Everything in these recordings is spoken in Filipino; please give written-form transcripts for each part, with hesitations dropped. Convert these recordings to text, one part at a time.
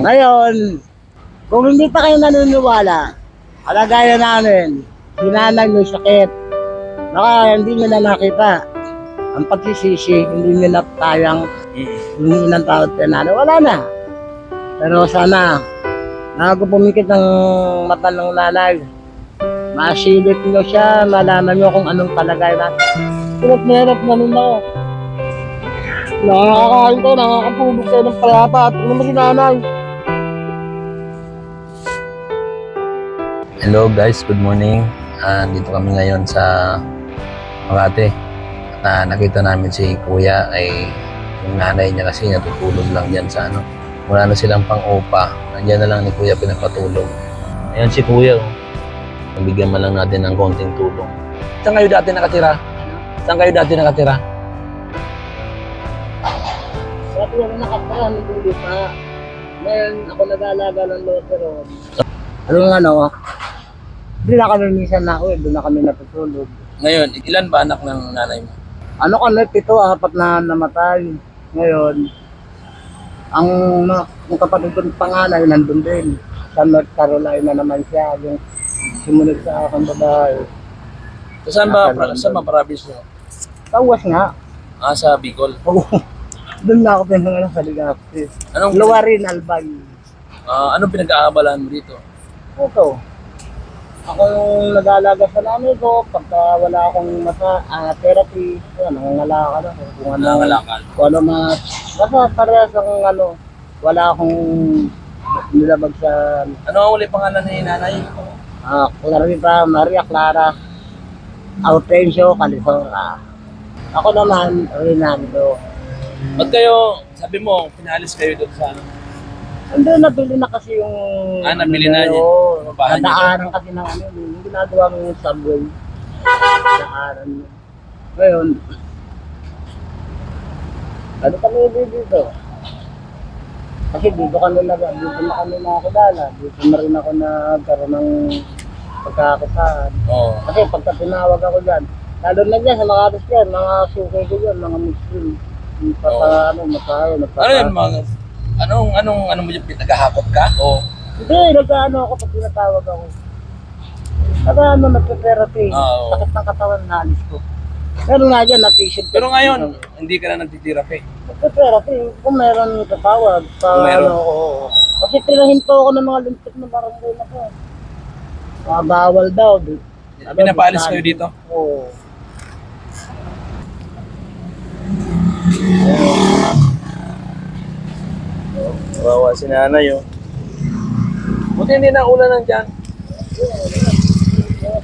Ngayon, kung hindi pa kayo naniniwala, kalagayan namin, hinanag yung sakit. Baka hindi nyo na nakita. Ang pagsisisi, hindi nyo na tayang hindi ng tawad kay nanay. Wala na. Pero sana, bago pumikit ng mata ng nanay, masilip nyo siya, malaman nyo kung anong kalagayan natin. Hirap na hirap na nun ako. Nakakakain ko, nakakatulog kayo ng payapa at ano si nanay. Hello guys, good morning. Dito kami ngayon sa Makati. Nakita namin si Kuya ay yung nanay niya kasi natutulog lang dyan sa ano. Wala na silang pang-opa. Nandiyan na lang ni Kuya pinapatulog. Ayan si Kuya. Nabigyan man lang natin ng konting tulong. Saan kayo dati nakatira? Saan kayo dati nakatira? Dati ako nakatira, nagulog pa. Ngayon, ako nag-aalaga ng loteron. Ano, hindi na kami minsan na ako, doon na kami natutulog. Ngayon, ilan ba anak ng nanay mo? Ano kami, 7, 4 na namatay. Ngayon, ang kapatid ko ng panganay, nandun din. Sa North Carolina naman siya, yung sumunod sa aking babae. So, saan ba province mo? Tawas nga. Sa Bicol. Doon na ako pinangalan sa Legazpi. Anong Luwarin, Albay. anong pinag-aabalan mo dito? Ito. Ako yung nag-aalaga sa nanay ko, pagka wala akong therapy, nangangalakal ako. Nangangalakal. Kung ano basta parehas ang wala akong nilabag sa, Ano ang uli pangalan ni nanay? Maria Clara Autencio Calisora. Ako naman, Rinaldo. Ba't kayo, sabi mo, pinalis kayo doon sa ano? Hindi, nabili na kasi yung... nabili na niya. Bahay niya. Nadaanan kasi ng yung ginagawa mo yung subway. Nadaanan mo. Ngayon, ano kami dito? Kasi dito na kami nakakilala. Dito na rin ako nagkaroon ng pagkakakitaan. Oo. Kasi pagka tinawag ako dyan, lalo na dyan sa mga Christian, mga sukay ko yun, mga Muslim. Ano yun, mga... Anong mo yung pinagahakot ka? O? Hindi, nag-ano ako pag tinatawag ako. Nagpe-therapy. Oo. Sakit ng katawan na alis ko. Meron nga dyan, na-patient. Pero ngayon, hindi ka na nagtitherapy. Nagpe-therapy. Kung meron tatawag. Kung meron. Kasi tinahinto ako ng mga lintik na barangay na ko. Bawal daw. Pinapaalis kayo dito? Oo. Wawa si nanay, oh. Buti hindi na ulanan dyan.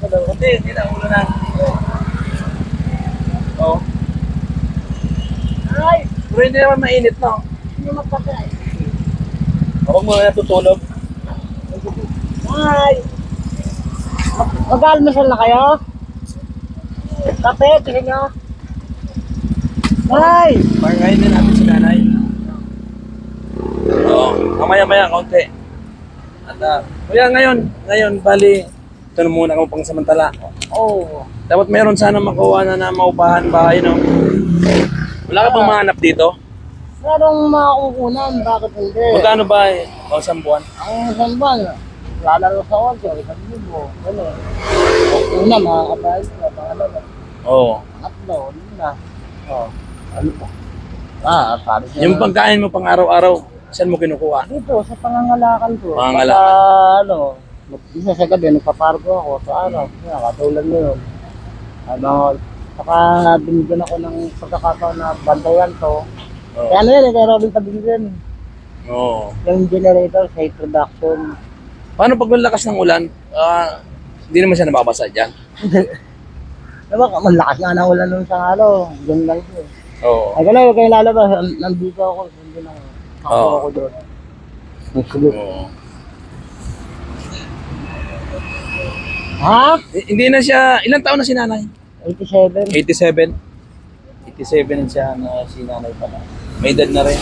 Buti hindi na ulanan. Oo. Ay! Pero hindi naman mainit, no? Hindi magpatay. Huwag mo na natutulog. Ay! Mag-almusal na kayo? Kape, tingin nyo? Ay! Pagkain din natin si nanay. Oo. Mamaya-maya, kaunti. At, kuya, ngayon, bali, ito na muna kung pang samantala. Oo. Dapat meron sana makuha na maupahan bahay, no? Wala ka pang mahanap dito? Merong makukunan, bakit hindi? Magkano ba eh? O, 1 buwan? Ang isang buwan, lalaro sa 8, 1,000. Gano'n. Una, makakabayad ka, pangalawa. Oo. Tatlo, ano na. Ano pa? Paano siya? Yung pagkain mo pang araw-araw, saan mo kinukuha? Dito, sa pangangalakan ko. Pangangalakan. Isa sa gabi, nagpapargo ako sa katulad mo yun. Saka binigyan ako ng pagkakataon na bantayan to. Oo. Kaya yan, kaya Robin Pabinigyan. Oo. Yung generator, sa production. Paano pag lakas ng ulan? Hindi naman siya nababasa dyan. Diba, malakas nga na ulan nung sa doon lang ko. Oo. Ay, gano'n, huwag kayong lalabas. Nandito ako, hindi na ako doon. Oo. Ha? Hindi na siya, ilang taon na si nanay? 87. 87. 87 siya na si nanay pala. May edad na rin.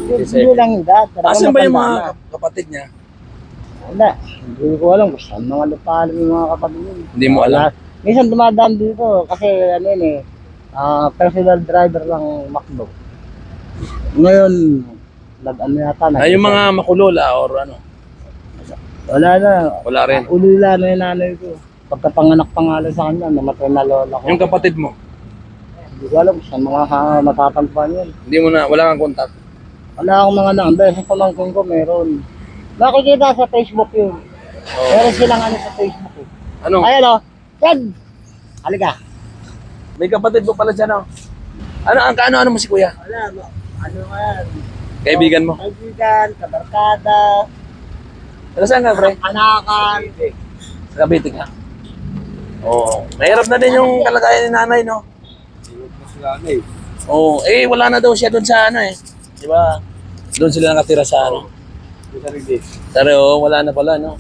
Hindi lang edad. Asan ba yung mga kapatid niya? Wala. Hindi ko alam kung saan mga lupahan yung mga kapatid yun. Hindi mo alam? Minsan dumadaan dito kasi personal driver lang McDo. Ngayon, Nag-ano yata. Yung mga makulola or ano? Wala na. Wala rin. Ulila na yung nanay ko. Pagkapanganak pangalan sa kanya, namatay na lola ko. Yung kapatid mo, Hindi ko alam sa mga matatagpuan yun. hindi mo na, wala kang contact. Wala akong mga number. Sa pamangkin ko meron. Makikita sa Facebook yun. Oh. Meron silang ano sa Facebook eh. Ano? Ayan o. Ted! Halika. May kapatid mo pala dyan, oh. Ano mo si kuya? Wala. Ano nga yan? Kaibigan mo? Kaibigan, kabarkada, Taga saan ka, pre? anakan. Sa Cavite ka? Oo. Mahirap na din yung kalagayan ni nanay, no? Oo. Wala na daw siya doon sa ano eh. Di ba? Doon sila nakatira sa ano. Pero wala na pala, no?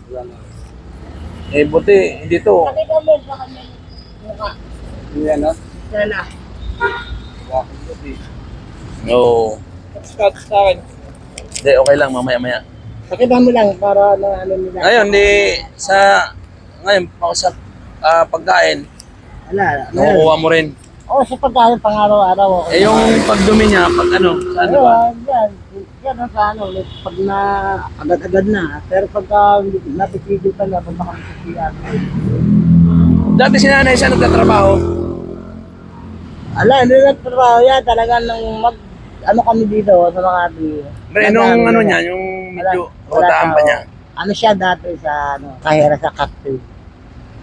Buti, hindi to. Nakita mo sa kanya mukha. Yan, no? Sana. Oo. Sa akin. Hindi, okay lang, mamaya-maya. Nakita mo lang para ano nila. Ngayon, ngayon, sa pagkain, Wala. nakukuha mo rin. Oo, sa pagkain pang-araw-araw. Yung pagdumi niya, pag ano, saan ba? Yan ang sa ano, pag na agad-agad na. Pero pagka napitigil pa na, pag makamasiyan. Dati si nanay siya nagtatrabaho. Ala, hindi na trabaho yan. Talaga nung ano kami dito sa Makati. Pre, nung ano niya, yung medyo kabataan pa niya. Ano siya dati sa ano, kahera sa cocktail.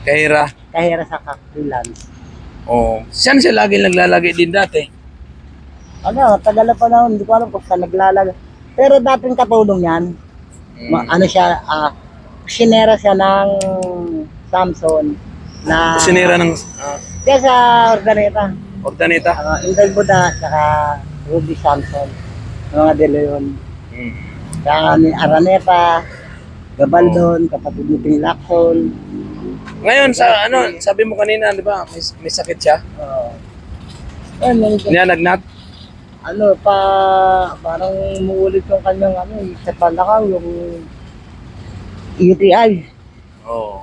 Kahira. Kahera sa cocktail lunch. Oo. Saan siya lagi naglalagay din dati? Ano, tagal na panahon, hindi ko alam kung saan naglalagay. Pero dating katulong yan, ano siya, kusinera siya ng Samson na... Kusinera ng Kaya sa Ordaneta. Ordaneta. Inday Buda, saka Ruby Samson. Mga De Leon. Saka ni Araneta, Gabaldon, kapatid ni Ping Lacson. Ngayon, sa ano, sabi mo kanina, di ba, may sakit siya? Nianagnat? Ano, parang muulit yung kanyang ano, sa palakaw, yung UTI. Oo.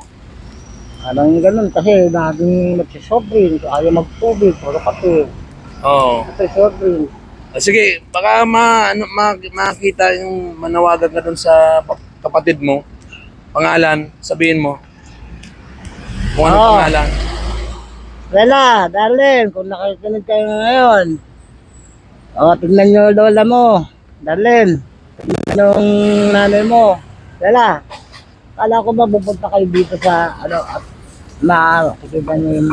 Parang ganun, kasi laging nagsisobrang, ayaw magtubig, puro kape. Oo. Nagsisobrang. Sige, baka makita yung manawagan ka dun sa kapatid mo. Pangalan, sabihin mo. Kung ano Oo. pangalan. Wala, darling, kung nakikinig kayo ngayon, tignan nyo lola mo, darling, tignan yung nanay mo, wala. Kala ko ba pupunta kayo dito sa, ano, at makikita nyo yung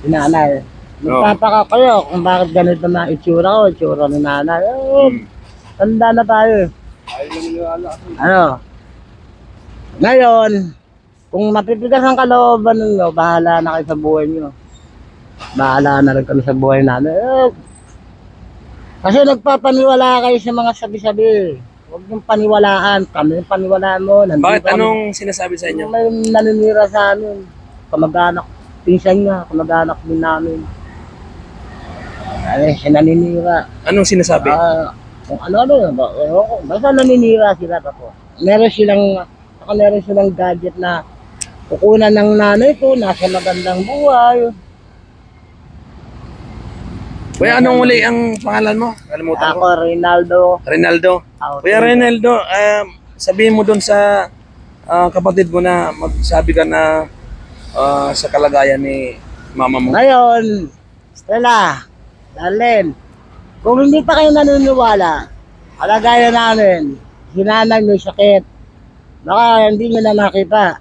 nanay. Magtataka kayo kung bakit ganito na itsura ko, itsura ni nanay. Tanda na tayo. Ano? Ngayon, kung matipigas ang kalooban ninyo, bahala na kayo sa buhay nyo. Bahala na rin kami sa buhay namin. Kasi nagpapaniwala kayo sa mga sabi-sabi. Huwag yung paniwalaan. Kami yung paniwalaan mo. Bakit? Anong sinasabi sa inyo? May naninira sa amin. Kamag-anak. Pinsan nga, kamag-anak din namin. Ay, naninira. Anong sinasabi? Kung ano-ano, basta naninira sila ako. Meron silang gadget na kukunan ng nanay ko, nasa magandang buhay. Kuya, anong uli ang pangalan mo? Kalimutan Ako, ko. Rinaldo. Rinaldo. Kuya Rinaldo, sabihin mo dun sa kapatid mo na magsabi ka na sa kalagayan ni mama mo. Ngayon, Stella, Darlene, kung hindi pa kayo naniniwala, kalagayan namin, hinanag may sakit, baka hindi nyo na nakita.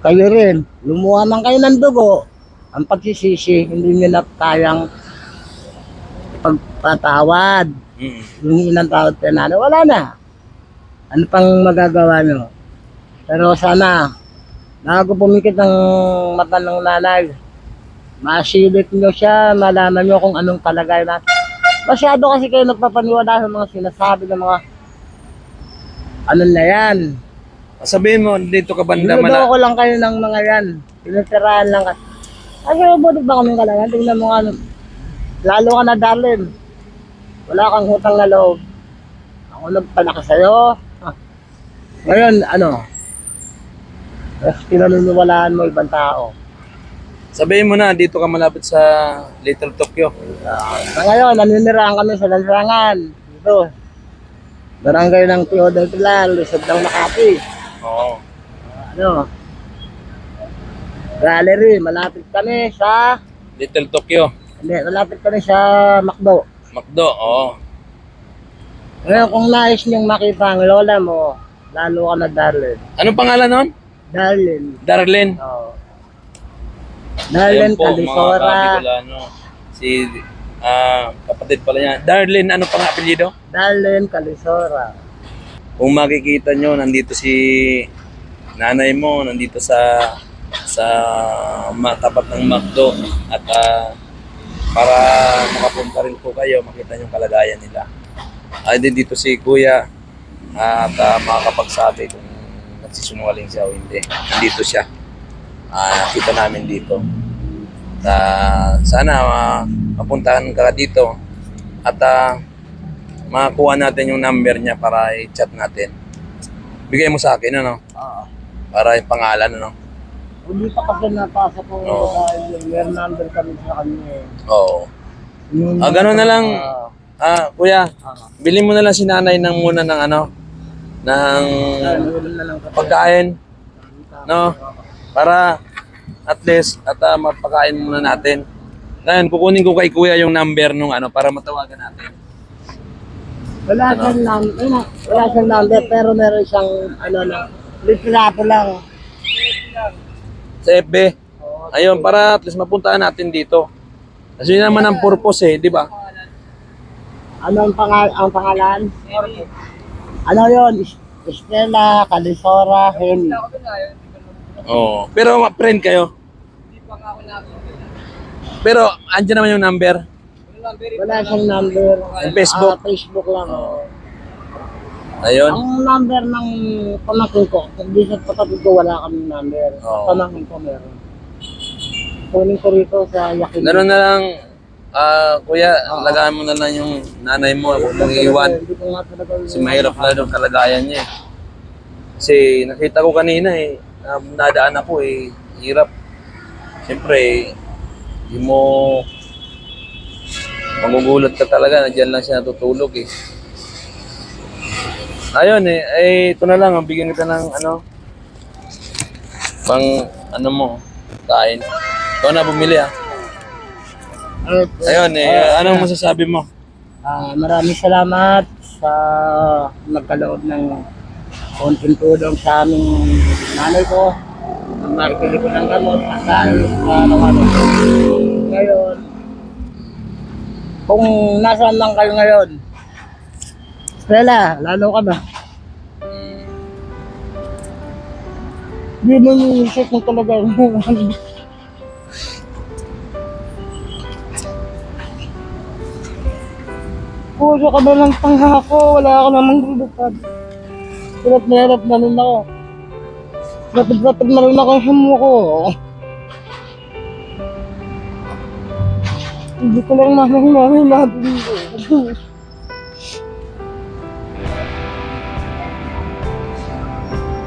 Kayo rin, lumuha man kayo ng dugo, ang pagsisisi, hindi nyo na kayang pagpatawad. Yung ilang tawad kayo na, wala na. Ano pang magagawa nyo? Pero sana, bago pumikit ng mata ng nanay, masilip nyo siya, malaman nyo kung anong kalagayan na. Masyado kasi kayo nagpapaniwala sa mga sinasabi ng mga ano na yan. Sabihin mo, dito ka banda Niludo ko lang kayo ng mga yan. Pinutirahan lang ka. Kasi mabuti ba kaming kalagayan? Tingnan mo nga, lalo ka na darling. Wala kang hutang na loob. Ako nagpalaki sa'yo. Ngayon, ano? Pinaniniwalaan mo ibang tao. Sabihin mo na, dito ka malapit sa Little Tokyo. Ngayon, naninirahan kami sa lansangan. Dito, Barangay ng Teodoro Pilar, Luzon ng Makati. Oo. Ano? Gallery, malapit kami sa... Little Tokyo. Hindi, malapit kami sa Macdo. McDo, oo. Ngayon, kung nais niyong makita ang lola mo, lalo ka na Darlene. Anong pangalan nun? Darlene. Darlene. Oo. Darlene Ayun po, mga Calisora. Kabicolano. Si kapatid pala niya. Darlene, ano pang apelyido? Darlene Calisora. Kung makikita nyo, nandito si nanay mo, nandito sa tapat ng McDo. At para makapunta rin po kayo, makita nyo yung kalagayan nila. Ay, din dito si Kuya at makakapagsabi kung nagsisungaling siya o hindi. Nandito siya. Kita namin dito. Sana mapuntahan ka dito at makakuha natin yung number niya para i-chat natin. Bigay mo sa akin, ano? Oo. Para yung pangalan, ano? Hindi pa kasi napasa ko Oo. dahil yung number kami sa kanya eh. Oo. Yung- Ganun na lang. Kuya, Oo. bili mo na lang si nanay ng muna ng ng Ulam na lang kasi. pagkain, no? Para at least mapakain muna natin. Ngayon, kukunin ko kay Kuya yung number nung para matawagan natin. Wala siyang number, wala siyang number pero meron siyang litrato lang. Sa FB. Ayun, para at least mapuntahan natin dito. Kasi yun naman ang purpose di ba? Ano ang pangalan? Ano yon? Estela Calisora Henny. Oo. Pero friend kayo? Pero andyan naman yung number. Wala siyang number. Yung Facebook? Facebook lang. Ayun. Ang number ng pamangkin ko, hindi sa kapatid ko wala kami number. Oo. Pamangkin ko meron. Kunin ko rito sa Yakin. Ganoon na lang, Kuya, alagaan mo na lang yung nanay mo. Huwag mong iiwan. Hindi ko nga talaga Kasi mahirap na yung kalagayan niya Kasi nakita ko kanina nadaan ako hirap. Siyempre, hindi mo magugulat ka talaga, nandiyan lang siya natutulog Ayun ito na lang, bigyan kita ng pang mo, kain. Ikaw na bumili Ayun anong masasabi mo? Maraming salamat sa nagkaloob ng konting tulong sa aming nanay ko. Maripili ko ng gamot at dahil sa araw-araw. Ngayon, kung nasaan lang kayo ngayon, Stella, lalo ka ba? Hindi mo niisip mo talaga puro ka ba ng pangako, wala ka namang lupad. Hirap na rin ako. Rapid na rin ako yung himo ko. Hindi ko lang mamang natin ko.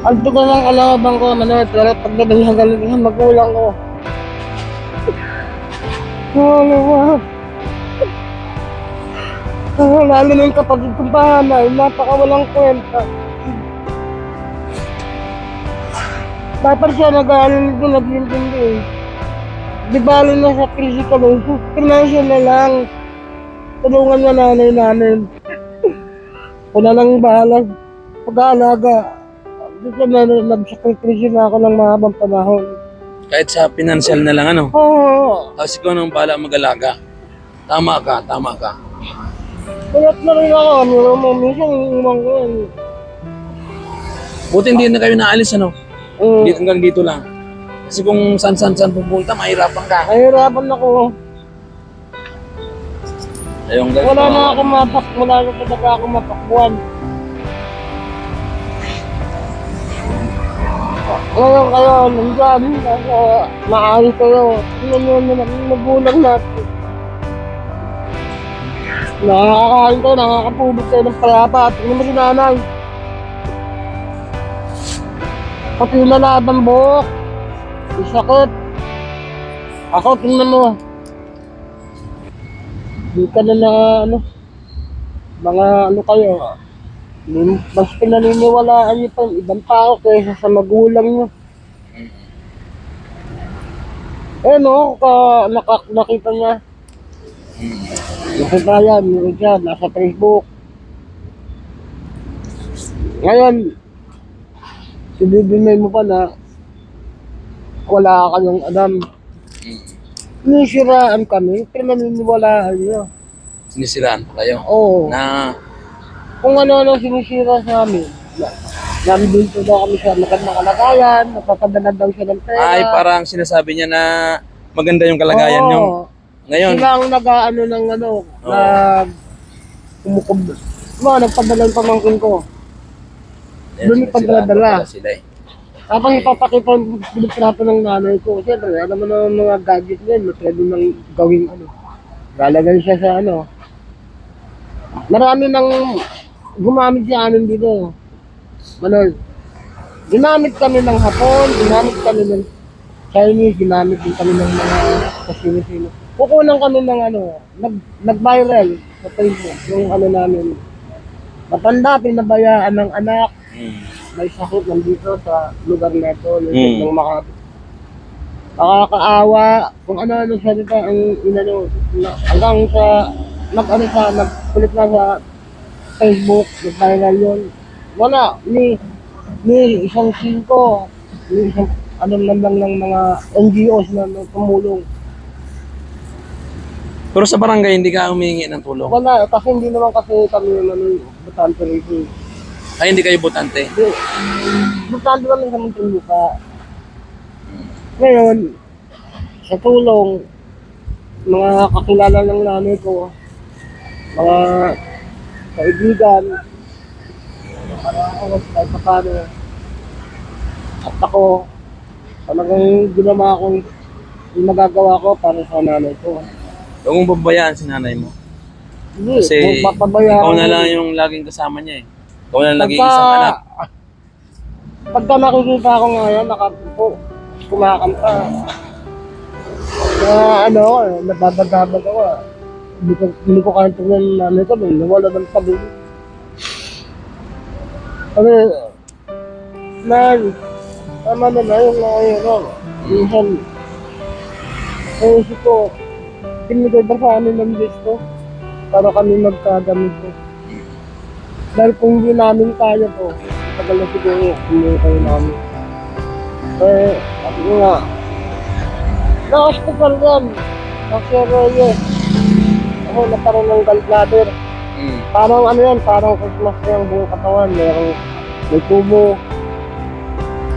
Alto ko lang alabang ko, Manuel, pero pagdadali hanggang magulang ko. Lalo na yung kapatid kong panganay, napakawalang kwenta. Dapat siya nag-aaral ko, nag-intindi Di bali na sa krisis kami, financial na lang. Tulungan na nanay namin. Kung na lang bahala, pag-aalaga. Di ka na nagsakritisyo na ako ng mahabang panahon. Kahit sa financial na lang Oo. Kasi ikaw nang bahala mag-alaga. Tama ka. Kayat na rin ako, minsan iiwan ko yan. Buti hindi na kayo naalis Dito hanggang dito lang. Kasi kung saan pupunta, mahirapan ka. Nahihirapan ako. Ayun guys. Wala na talaga ako mapakbuhan. Ngayon kayo, nandyan, maayos kayo. Tingnan nyo naman, magulang natin. Nakakakain kayo, nakakapulog kayo ng palapa. Tingnan mo si nanay. Pati na ng buhok. Isakot. Ako, tingnan mo. Di ka na mga kayo. Mas pinaniniwalaan niyo pa yung ibang tao kaysa sa magulang niyo. Eh no, nakita niya. Nakita yan, meron dyan, nasa Facebook. Ngayon, sinibimay mo pa na wala kayong alam. Sinisiraan kami, pinaniniwalaan niyo. Sinisiraan pa kayo? Oo. Na, Kung ano-ano sinisira sa amin. Nandito daw kami sa magandang kalagayan, napapadala daw siya ng pera. ay parang sinasabi niya na maganda yung kalagayan Oo. niyo. Ngayon, Sila ang nag-ano ng ano, nagpadala yung pamangkin ko. Doon yung pagdadala. Sila eh. Habang ipapakita yung pinitrato ng nanay ko, siyempre, alam mo na mga gadget na yun, pwede nang gawing ano. Lalagay siya sa ano. Marami nang gumamit si amin dito. Ano, ginamit kami ng Hapon, ginamit kami ng Chinese, ginamit din kami ng mga kasino-sino. Kukunan kami ng ano, nag-viral sa Facebook, yung ano namin. Matanda, pinabayaan ng anak, may sakit nandito sa lugar na ito, ng Makati. Nakakaawa, kung ano-ano salita ang inano, hanggang sa, nagkulit na sa Facebook, nag-viral yun. Wala, ni isang singko, ni isang lang ng mga NGOs na tumulong. Pero sa barangay, hindi ka humingi ng tulong? Wala, kasi hindi naman kasi kami butante rito. Ay, hindi kayo botante? Butante naman sa Muntinlupa. Ngayon, sa tulong, mga kakilala ng nanay ko, mga kaibigan, kahit pa paano. At ako, talagang ginawa ko yung magagawa ko para sa nanay ko. Huwag mong babayaan si nanay mo. Hindi, Kasi papabayaan ikaw na ko. lang yung laging kasama niya eh. Ikaw na lang naging isang anak. Pagka nakikita ko ngayon, nakapupo, kumakanta. Na ano, nababagabag ako. Hindi ko kaya tingnan ng nanay ko, nawala ng pabili. Kasi, tama na yung ano, minsan, naisip ko, pinigay ba sa amin ng Diyos ko para kami magkagamit ko. Dahil kung hindi namin kaya to, tagal na siguro, hindi kayo namin. Eh, sabi ko nga, na-hospital yan, Dr. Reyes. Ako nagkaroon ng gallbladder. Parang ano yan, parang Christmas na yung buong katawan. May tubo,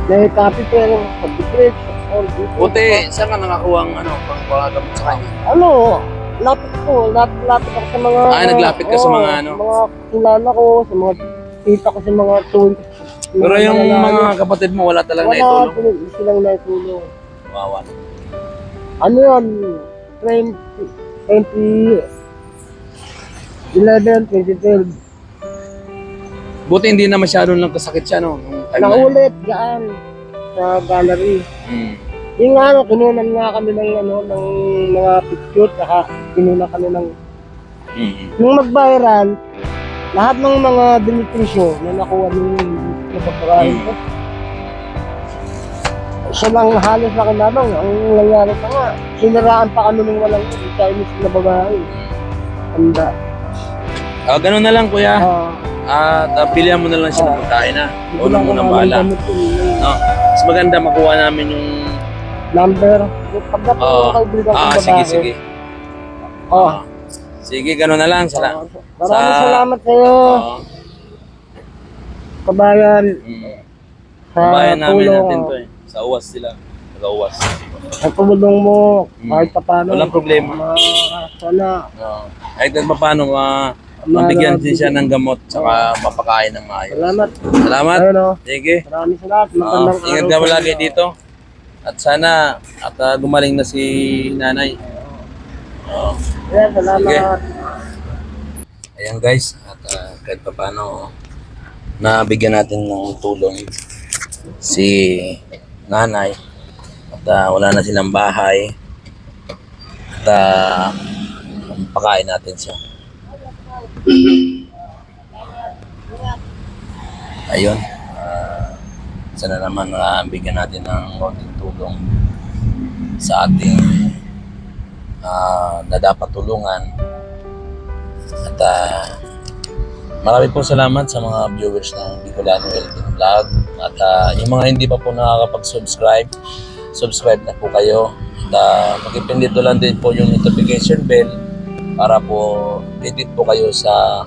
may capital, pag-depress, all dito. Buti, saan ka nakakuha ang pangpagamot sa kanya? Ano, lapit ako sa mga... Ah, naglapit ka sa mga ano? Mga kilala ko, sa mga tita ko, sa mga tuwing. Pero yung mga kapatid mo, wala talagang naitulong? Wala silang naitulong. Wawa. Ano yan, 2012. Buti hindi na masyado lang kasakit siya, no? Nung time na yun. Naulit dyan sa gallery. Yung ano, kinunan nga kami ng mga picture, saka kinunan kami ng... Nung mag-viral, lahat ng mga benepisyo na nakuha ng napapakain ko, siya lang halos na kinabang. Ang nangyari pa nga, sinaraan pa kami ng walang Chinese na babae. Handa. Ganun na lang, kuya. At pilihan mo na lang siya ng pagkain, ha? O nang munang bahala. No? Mas maganda makuha namin yung... Number. Pagdating ng kaibigan kong babae. Sige. Sige, ganun na lang. Maraming salamat sa'yo, kabayan. Kabayan namin tulong. natin to eh. Sa uwas sila. Sa-uwas. Sa tulong mo, kahit pa paano. Walang problema. Sana. Kahit pa paano, mabigyan din siya ng gamot saka mapakain ng maayos. Salamat. Ayun, o. Sige. Maraming salamat. Magandang Ingat araw ka sa lagi inyo. dito. At sana gumaling na si nanay. Ayan, salamat. Sige. Ayan guys, at kahit pa paano nabigyan natin ng tulong si nanay at wala na silang bahay at pakain natin siya. ayun, sana naman bigyan natin ng konting tulong sa ating na dapat tulungan. At marami po salamat sa mga viewers ng Bicolano Elvin Vlog. At yung mga hindi pa po nakakapag-subscribe, subscribe na po kayo. At mag-ipindito lang din po yung notification bell para po edit po kayo sa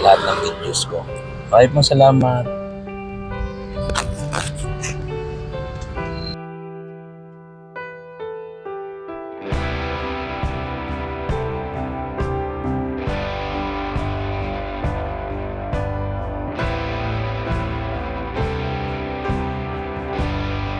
lahat ng videos ko. Maraming po salamat.